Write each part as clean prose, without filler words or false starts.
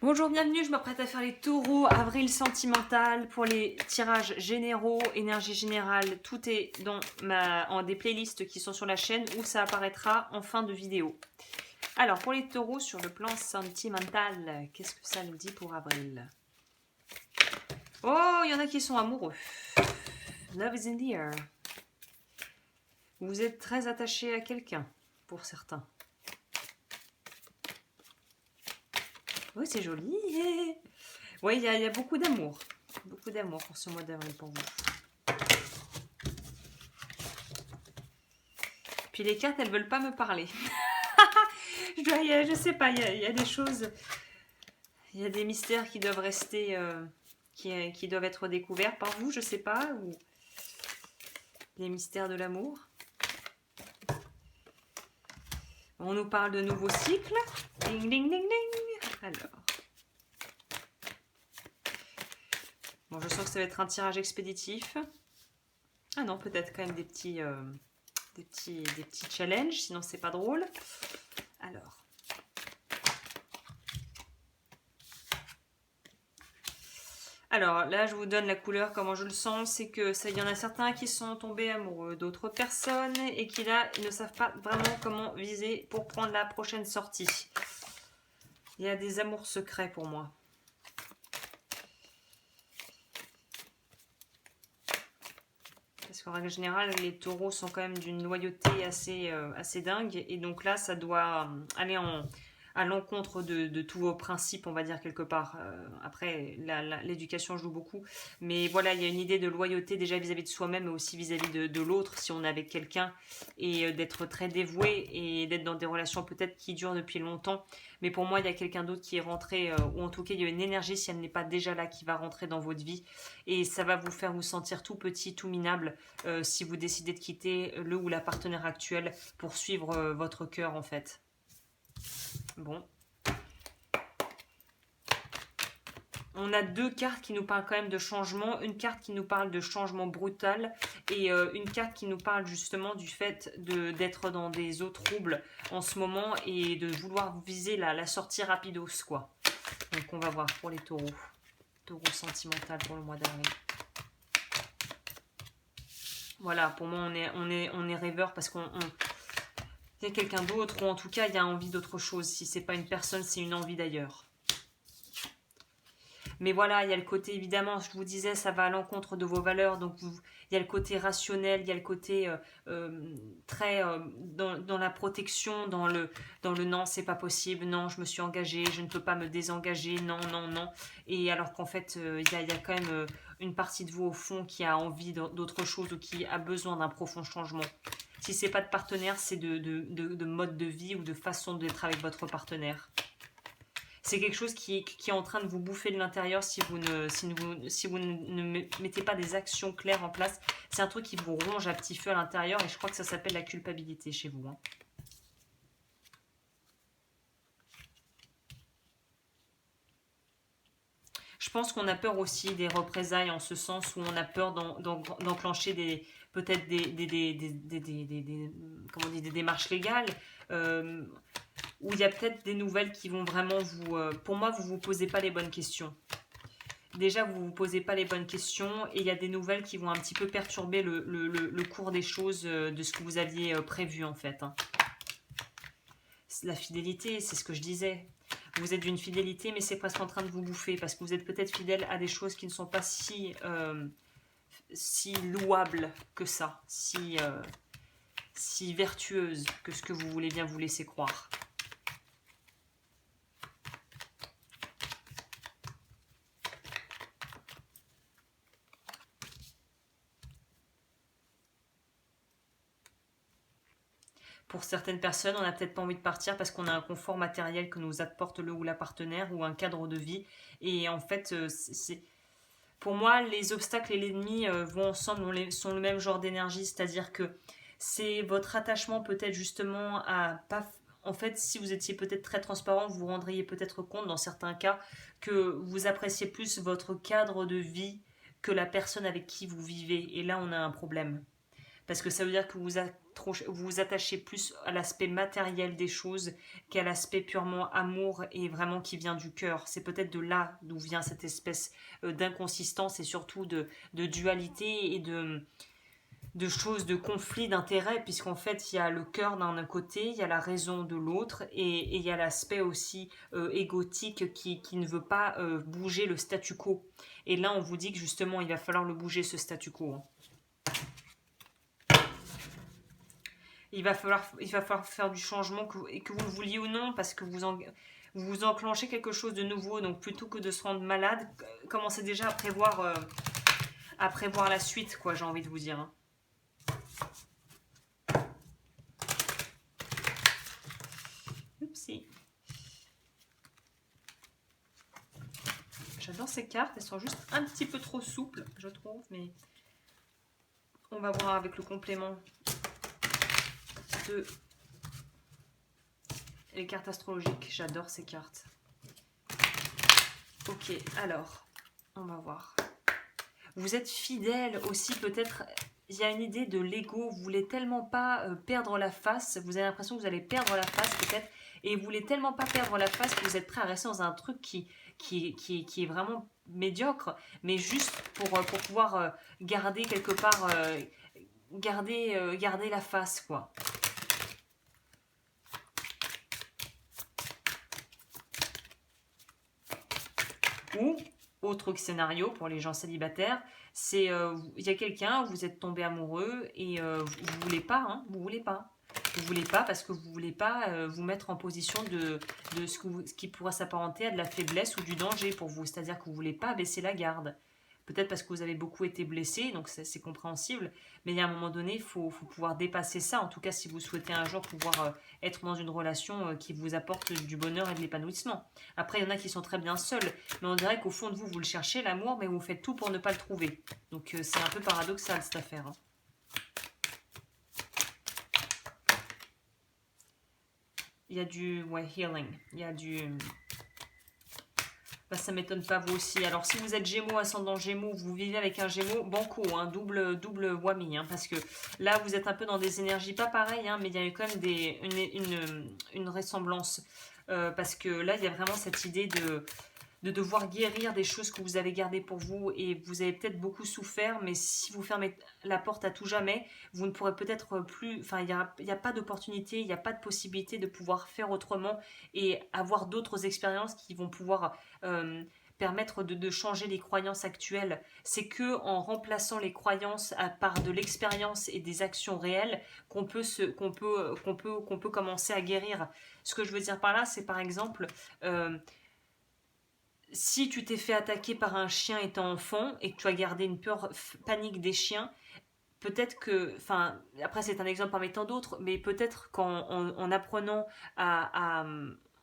Bonjour, bienvenue, je m'apprête à faire les taureaux avril sentimental pour les tirages généraux, énergie générale. Tout est en des playlists qui sont sur la chaîne où ça apparaîtra en fin de vidéo. Alors, pour les taureaux sur le plan sentimental, qu'est-ce que ça nous dit pour avril? Oh, il y en a qui sont amoureux. Love is in the air. Vous êtes très attaché à quelqu'un, pour certains. Oui, c'est joli. Oui, il y a beaucoup d'amour. Beaucoup d'amour pour ce mois d'avril pour vous. Puis les cartes, elles veulent pas me parler. Je sais pas, il y a des choses, il y a des mystères qui doivent rester, qui doivent être découverts par vous, je sais pas, ou les mystères de l'amour. On nous parle de nouveaux cycles. Ding, ding, ding, ding. Alors. Bon, je sens que ça va être un tirage expéditif. Ah non, peut-être quand même des petits challenges, sinon c'est pas drôle. Alors là, je vous donne la couleur, comment je le sens, c'est que ça, y en a certains qui sont tombés amoureux d'autres personnes et qui là ne savent pas vraiment comment viser pour prendre la prochaine sortie. Il y a des amours secrets pour moi. Parce qu'en règle générale, les taureaux sont quand même d'une loyauté assez dingue. Et donc là, ça doit aller à l'encontre de tous vos principes, on va dire quelque part. Après, l'éducation joue beaucoup. Mais voilà, il y a une idée de loyauté déjà vis-à-vis de soi-même, mais aussi vis-à-vis de l'autre, si on est avec quelqu'un. Et d'être très dévoué et d'être dans des relations peut-être qui durent depuis longtemps. Mais pour moi, il y a quelqu'un d'autre qui est rentré, ou en tout cas, il y a une énergie, si elle n'est pas déjà là, qui va rentrer dans votre vie. Et ça va vous faire vous sentir tout petit, tout minable, si vous décidez de quitter le ou la partenaire actuelle pour suivre votre cœur, en fait. Bon. On a deux cartes qui nous parlent quand même de changement. Une carte qui nous parle de changement brutal et une carte qui nous parle justement du fait d'être dans des eaux troubles en ce moment et de vouloir viser la sortie rapidos, quoi. Donc on va voir pour les taureaux. Taureau sentimental pour le mois d'avril. Voilà, pour moi on est rêveur parce qu'on il y a quelqu'un d'autre, ou en tout cas il y a envie d'autre chose. Si c'est pas une personne, c'est une envie d'ailleurs. Mais voilà, il y a le côté, évidemment, je vous disais, ça va à l'encontre de vos valeurs. Donc, il y a le côté rationnel, il y a le côté très dans la protection, dans le non, c'est pas possible, non, je me suis engagée, je ne peux pas me désengager, non, non, non. Et alors qu'en fait, il y a quand même une partie de vous au fond qui a envie d'autre chose ou qui a besoin d'un profond changement. Si c'est pas de partenaire, c'est de mode de vie ou de façon d'être avec votre partenaire. C'est quelque chose qui est en train de vous bouffer de l'intérieur si vous ne mettez pas des actions claires en place. C'est un truc qui vous ronge à petit feu à l'intérieur et je crois que ça s'appelle la culpabilité chez vous. Hein. Je pense qu'on a peur aussi des représailles en ce sens où on a peur d'enclencher peut-être des démarches légales. Où il y a peut-être des nouvelles qui vont vraiment vous... pour moi, vous ne vous posez pas les bonnes questions. Déjà, vous ne vous posez pas les bonnes questions et il y a des nouvelles qui vont un petit peu perturber le cours des choses de ce que vous aviez prévu en fait. Hein. La fidélité, c'est ce que je disais. Vous êtes d'une fidélité, mais c'est presque en train de vous bouffer parce que vous êtes peut-être fidèle à des choses qui ne sont pas si louables que ça, si vertueuses que ce que vous voulez bien vous laisser croire. Pour certaines personnes, on n'a peut-être pas envie de partir parce qu'on a un confort matériel que nous apporte le ou la partenaire ou un cadre de vie. Et en fait, pour moi, les obstacles et l'ennemi vont ensemble, sont le même genre d'énergie. C'est-à-dire que c'est votre attachement peut-être justement à pas... En fait, si vous étiez peut-être très transparent, vous vous rendriez peut-être compte dans certains cas que vous appréciez plus votre cadre de vie que la personne avec qui vous vivez. Et là, on a un problème. Parce que ça veut dire que vous vous vous attachez plus à l'aspect matériel des choses qu'à l'aspect purement amour et vraiment qui vient du cœur. C'est peut-être de là d'où vient cette espèce d'inconsistance et surtout de dualité et de choses, de conflits d'intérêts, puisqu'en fait, il y a le cœur d'un côté, il y a la raison de l'autre, et il y a l'aspect aussi égotique qui ne veut pas bouger le statu quo. Et là, on vous dit que justement, il va falloir le bouger, ce statu quo. Il va falloir faire du changement, et que vous le vouliez ou non, parce que vous enclenchez quelque chose de nouveau. Donc, plutôt que de se rendre malade, commencez déjà à prévoir la suite, quoi, j'ai envie de vous dire. Hein. Oupsie. J'adore ces cartes, elles sont juste un petit peu trop souples, je trouve, mais on va voir avec le complément de les cartes astrologiques. J'adore ces cartes. Ok, alors, on va voir. Vous êtes fidèle aussi, peut-être. Il y a une idée de l'ego. Vous voulez tellement pas perdre la face. Vous avez l'impression que vous allez perdre la face, peut-être. Et vous voulez tellement pas perdre la face que vous êtes prêt à rester dans un truc qui est vraiment médiocre, mais juste pour pouvoir garder quelque part, garder la face, quoi. Ou, autre scénario pour les gens célibataires, c'est il y a quelqu'un, vous êtes tombé amoureux et vous voulez pas, hein, vous voulez pas. Vous voulez pas parce que vous voulez pas vous mettre en position de ce qui pourrait s'apparenter à de la faiblesse ou du danger pour vous. C'est-à-dire que vous voulez pas baisser la garde. Peut-être parce que vous avez beaucoup été blessé, donc c'est compréhensible. Mais il y a un moment donné, il faut pouvoir dépasser ça. En tout cas, si vous souhaitez un jour pouvoir être dans une relation qui vous apporte du bonheur et de l'épanouissement. Après, il y en a qui sont très bien seuls. Mais on dirait qu'au fond de vous, vous le cherchez, l'amour, mais vous faites tout pour ne pas le trouver. Donc c'est un peu paradoxal cette affaire. Hein. Il y a du healing. Il y a du... Bah, ça m'étonne pas vous aussi. Alors si vous êtes Gémeaux, ascendant Gémeaux, vous vivez avec un Gémeaux, banco, hein, double whammy, hein, parce que là vous êtes un peu dans des énergies pas pareilles, hein, mais il y a quand même une ressemblance. Parce que là il y a vraiment cette idée de devoir guérir des choses que vous avez gardées pour vous et vous avez peut-être beaucoup souffert, mais si vous fermez la porte à tout jamais, vous ne pourrez peut-être plus, enfin il n'y a pas d'opportunité, il n'y a pas de possibilité de pouvoir faire autrement et avoir d'autres expériences qui vont pouvoir permettre de changer les croyances actuelles. C'est que en remplaçant les croyances par de l'expérience et des actions réelles qu'on peut commencer à guérir. Ce que je veux dire par là, c'est par exemple si tu t'es fait attaquer par un chien étant enfant et que tu as gardé une peur panique des chiens, peut-être que, enfin, après c'est un exemple parmi tant d'autres, mais peut-être en apprenant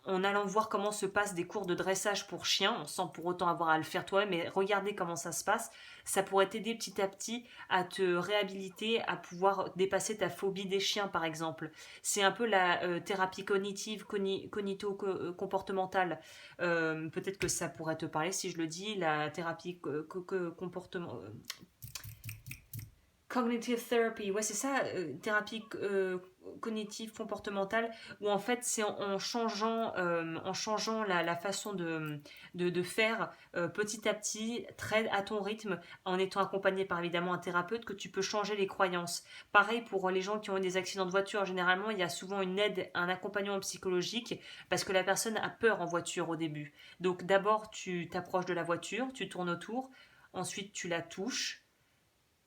en allant voir comment se passent des cours de dressage pour chiens, sans pour autant avoir à le faire toi-même, mais regarder comment ça se passe, ça pourrait t'aider petit à petit à te réhabiliter, à pouvoir dépasser ta phobie des chiens par exemple. C'est un peu la thérapie cognitive, cognito-comportementale. Peut-être que ça pourrait te parler si je le dis, la thérapie comportement... Cognitive therapy, ouais c'est ça, thérapie cognitive comportementale, où en fait c'est en changeant la façon de faire petit à petit, très à ton rythme, en étant accompagné par évidemment un thérapeute, que tu peux changer les croyances. Pareil pour les gens qui ont eu des accidents de voiture, généralement il y a souvent une aide, un accompagnement psychologique, parce que la personne a peur en voiture au début. Donc d'abord tu t'approches de la voiture, tu tournes autour, ensuite tu la touches.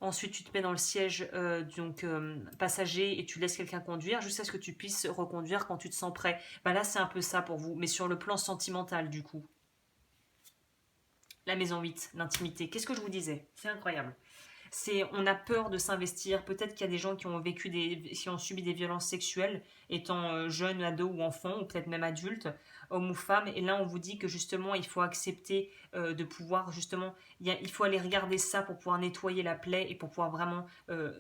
Ensuite, tu te mets dans le siège passager et tu laisses quelqu'un conduire jusqu'à ce que tu puisses reconduire quand tu te sens prêt. Bah là, c'est un peu ça pour vous, mais sur le plan sentimental du coup. La maison 8, l'intimité. Qu'est-ce que je vous disais? C'est incroyable. On a peur de s'investir. Peut-être qu'il y a des gens qui ont subi des violences sexuelles étant jeunes, ados ou enfants, ou peut-être même adultes, hommes ou femmes. Et là, on vous dit que justement, il faut accepter de pouvoir justement, il faut aller regarder ça pour pouvoir nettoyer la plaie et pour pouvoir vraiment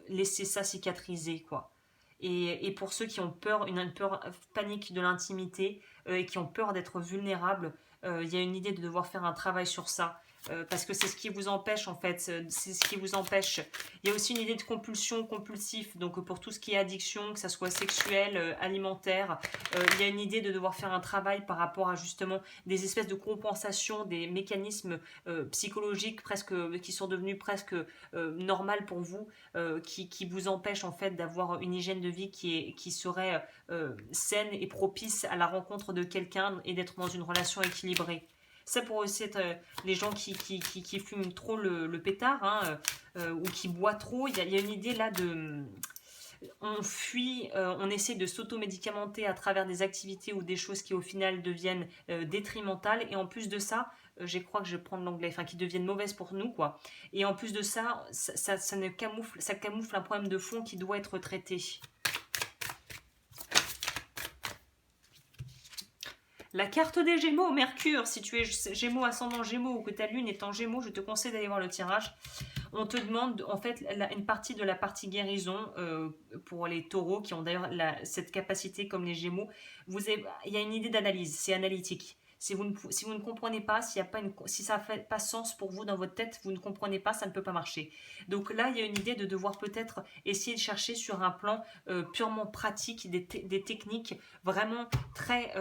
laisser ça cicatriser, quoi. Et pour ceux qui ont peur, une peur panique de l'intimité, et qui ont peur d'être vulnérables. Il y a une idée de devoir faire un travail sur ça. Parce que c'est ce qui vous empêche en fait, c'est ce qui vous empêche. Il y a aussi une idée de compulsion, compulsif, donc pour tout ce qui est addiction, que ça soit sexuel, alimentaire, il y a une idée de devoir faire un travail par rapport à justement des espèces de compensation, des mécanismes psychologiques presque, qui sont devenus presque normales pour vous, qui vous empêchent en fait d'avoir une hygiène de vie qui serait saine et propice à la rencontre de quelqu'un et d'être dans une relation équilibrée. Ça pourrait aussi être les gens qui fument trop le pétard, hein, ou qui boivent trop. Il y a une idée là de... On fuit, on essaie de s'automédicamenter à travers des activités ou des choses qui au final deviennent détrimentales. Et en plus de ça, je crois que je vais prendre l'anglais, enfin qui deviennent mauvaises pour nous, quoi. Et en plus de ça, ça camoufle un problème de fond qui doit être traité. La carte des Gémeaux, Mercure, si tu es Gémeaux, ascendant Gémeaux ou que ta lune est en Gémeaux, je te conseille d'aller voir le tirage. On te demande en fait une partie de la partie guérison pour les taureaux qui ont d'ailleurs cette capacité comme les Gémeaux. Il y a une idée d'analyse, c'est analytique. Si vous ne comprenez pas, si ça ne fait pas sens pour vous dans votre tête, vous ne comprenez pas, ça ne peut pas marcher. Donc là, il y a une idée de devoir peut-être essayer de chercher sur un plan purement pratique des techniques vraiment très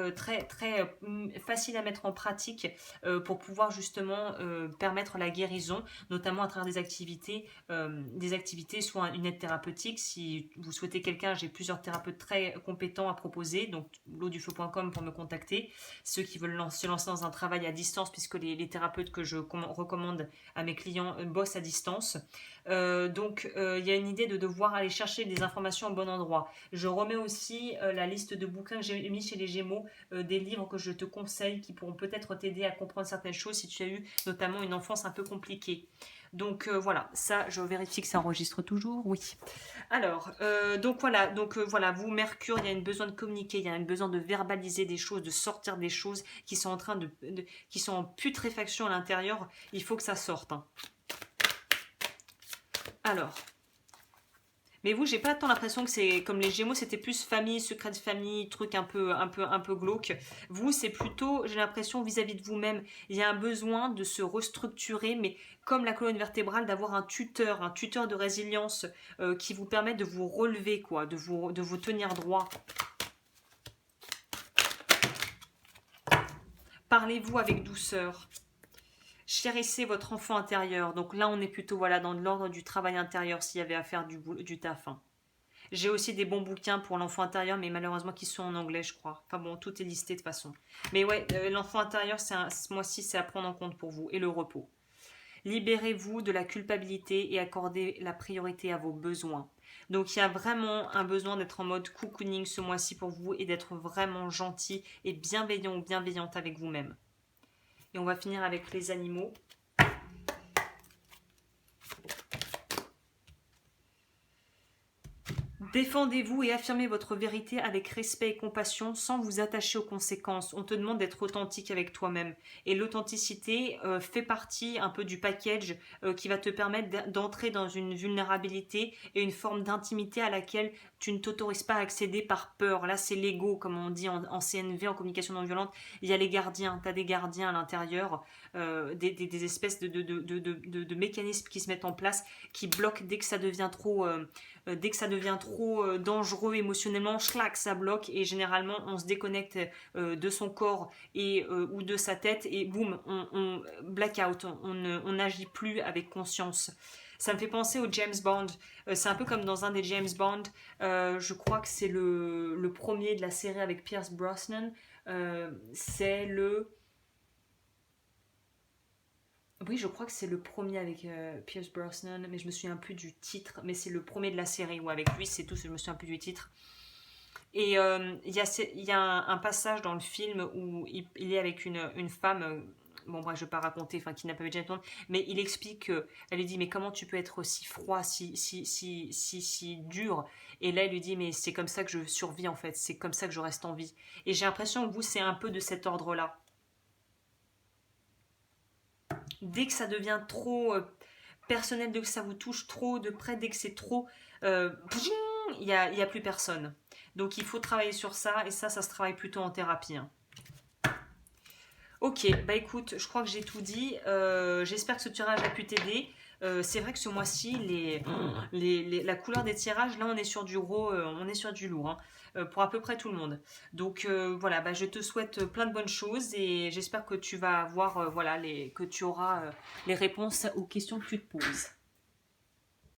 faciles à mettre en pratique pour pouvoir justement permettre la guérison, notamment à travers des activités, soit une aide thérapeutique. Si vous souhaitez quelqu'un, j'ai plusieurs thérapeutes très compétents à proposer, donc lodufeu.com pour me contacter. Ceux qui veulent se lancer dans un travail à distance, puisque les thérapeutes que je recommande à mes clients bossent à distance. Donc il y a une idée de devoir aller chercher des informations au bon endroit. Je remets aussi la liste de bouquins que j'ai mis chez les Gémeaux, des livres que je te conseille qui pourront peut-être t'aider à comprendre certaines choses si tu as eu notamment une enfance un peu compliquée. Donc voilà, ça je vérifie que ça enregistre toujours, oui. Alors, donc voilà, vous Mercure, il y a un besoin de communiquer, il y a un besoin de verbaliser des choses, de sortir des choses qui sont en train qui sont en putréfaction à l'intérieur, il faut que ça sorte. Hein. Alors, mais vous, j'ai pas tant l'impression que c'est comme les Gémeaux, c'était plus famille, secret de famille, truc un peu glauque. Vous, c'est plutôt, j'ai l'impression vis-à-vis de vous-même, il y a un besoin de se restructurer, mais comme la colonne vertébrale, d'avoir un tuteur de résilience qui vous permet de vous relever, quoi, de vous tenir droit. Parlez-vous avec douceur. Chérissez votre enfant intérieur. Donc là, on est plutôt voilà, dans l'ordre du travail intérieur s'il y avait à faire du taf. Hein. J'ai aussi des bons bouquins pour l'enfant intérieur, mais malheureusement qui sont en anglais, je crois. Enfin bon, tout est listé de toute façon. Mais ouais, l'enfant intérieur, ce mois-ci, c'est à prendre en compte pour vous. Et le repos. Libérez-vous de la culpabilité et accordez la priorité à vos besoins. Donc il y a vraiment un besoin d'être en mode cocooning ce mois-ci pour vous et d'être vraiment gentil et bienveillant ou bienveillante avec vous-même. Et on va finir avec les animaux. Défendez-vous et affirmez votre vérité avec respect et compassion sans vous attacher aux conséquences. On te demande d'être authentique avec toi-même. Et l'authenticité fait partie un peu du package qui va te permettre d'entrer dans une vulnérabilité et une forme d'intimité à laquelle tu ne t'autorises pas à accéder par peur. Là, c'est l'ego, comme on dit en CNV, en communication non violente. Il y a les gardiens. Tu as des gardiens à l'intérieur, des espèces de mécanismes qui se mettent en place, qui bloquent dès que ça devient trop... dès que ça devient trop dangereux émotionnellement, schlac, ça bloque et généralement on se déconnecte de son corps ou de sa tête et boum, on blackout, on n'agit plus avec conscience. Ça me fait penser au James Bond. C'est un peu comme dans un des James Bond. Je crois que c'est le premier de la série avec Pierce Brosnan. C'est le... Oui, je crois que c'est le premier avec Pierce Brosnan, mais je me souviens plus du titre. Mais c'est le premier de la série où avec lui, c'est tout. Je me souviens plus du titre. Et il y a un passage dans le film où il est avec une femme. Bon, bref, je ne vais pas raconter, enfin, qui n'a pas vu James Bond, mais il explique elle lui dit, mais comment tu peux être aussi froid, si dur? Et là, il lui dit, mais c'est comme ça que je survis en fait, c'est comme ça que je reste en vie. Et j'ai l'impression que vous, c'est un peu de cet ordre-là. Dès que ça devient trop personnel, dès que ça vous touche trop de près, dès que c'est trop, il n'y a plus personne. Donc il faut travailler sur ça, et ça se travaille plutôt en thérapie. Hein. Ok, bah écoute, je crois que j'ai tout dit. J'espère que ce tirage a pu t'aider. C'est vrai que ce mois-ci, la couleur des tirages, là on est sur du gros, on est sur du lourd, hein, pour à peu près tout le monde. Donc voilà, bah, je te souhaite plein de bonnes choses et j'espère que tu vas avoir, voilà, que tu auras les réponses aux questions que tu te poses.